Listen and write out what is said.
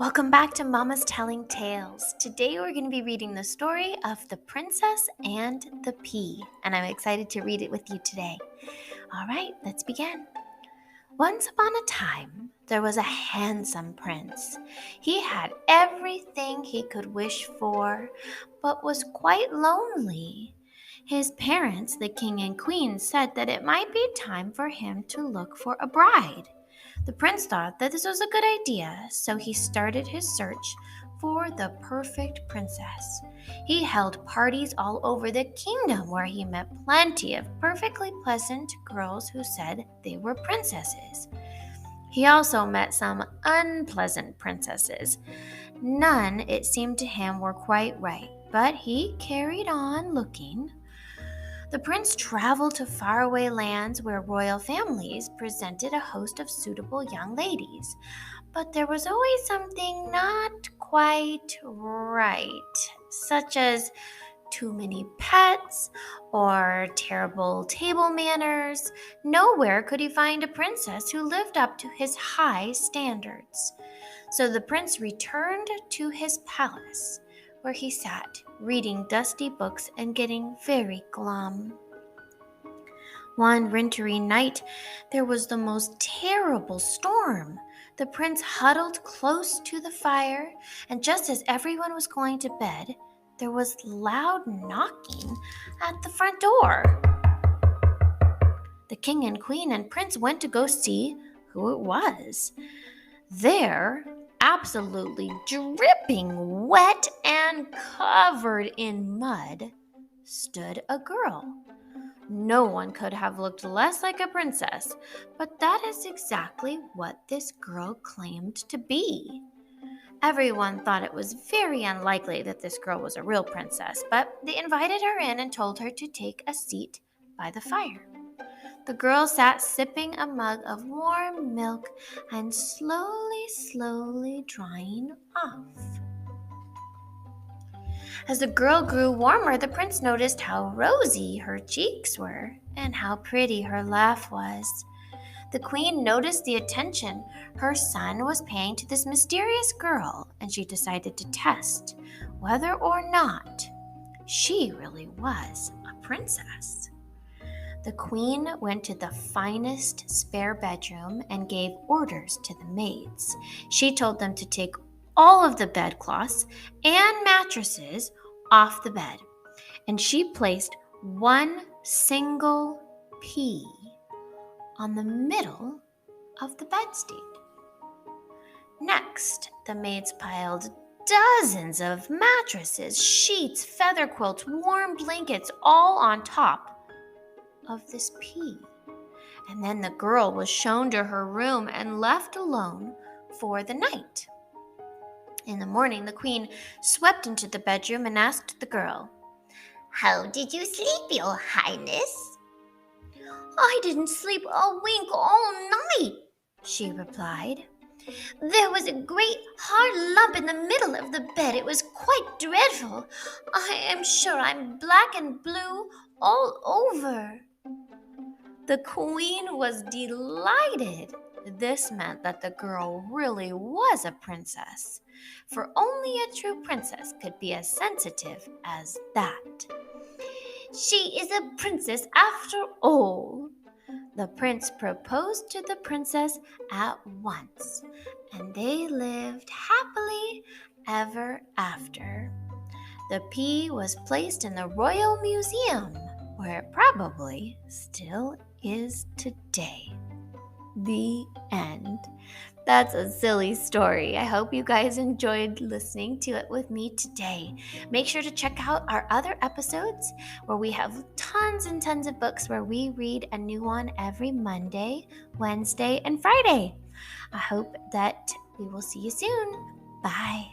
Welcome back to Mama's Telling Tales. Today we're going to be reading the story of the Princess and the Pea, and I'm excited to read it with you today. All right, let's begin. Once upon a time, there was a handsome prince. He had everything he could wish for, but was quite lonely. His parents, the king and queen, said that it might be time for him to look for a bride. The prince thought that this was a good idea, so he started his search for the perfect princess. He held parties all over the kingdom where he met plenty of perfectly pleasant girls who said they were princesses. He also met some unpleasant princesses. None, it seemed to him, were quite right, but he carried on looking. The prince traveled to faraway lands where royal families presented a host of suitable young ladies. But there was always something not quite right, such as too many pets or terrible table manners. Nowhere could he find a princess who lived up to his high standards. So the prince returned to his palace, where he sat, reading dusty books and getting very glum. One wintry night, there was the most terrible storm. The prince huddled close to the fire, and just as everyone was going to bed, there was loud knocking at the front door. The king and queen and prince went to go see who it was. There, absolutely dripping wet and covered in mud, stood a girl. No one could have looked less like a princess, but that is exactly what this girl claimed to be. Everyone thought it was very unlikely that this girl was a real princess, but they invited her in and told her to take a seat by the fire. The girl sat sipping a mug of warm milk and slowly drying off. As the girl grew warmer, the prince noticed how rosy her cheeks were and how pretty her laugh was. The queen noticed the attention her son was paying to this mysterious girl, and she decided to test whether or not she really was a princess. The queen went to the finest spare bedroom and gave orders to the maids. She told them to take all of the bedcloths and mattresses off the bed, and she placed one single pea on the middle of the bedstead. Next, the maids piled dozens of mattresses, sheets, feather quilts, warm blankets, all on top of this pea. And then the girl was shown to her room and left alone for the night. In the morning, the queen swept into the bedroom and asked the girl, "How did you sleep, your highness?" "I didn't sleep a wink all night," she replied. "There was a great hard lump in the middle of the bed. It was quite dreadful. I am sure I'm black and blue all over." The queen was delighted. This meant that the girl really was a princess, for only a true princess could be as sensitive as that. "She is a princess after all." The prince proposed to the princess at once, and they lived happily ever after. The pea was placed in the Royal Museum, where it probably still is today. The end. That's a silly story. I hope you guys enjoyed listening to it with me today. Make sure to check out our other episodes where we have tons and tons of books where we read a new one every Monday, Wednesday, and Friday. I hope that we will see you soon. Bye.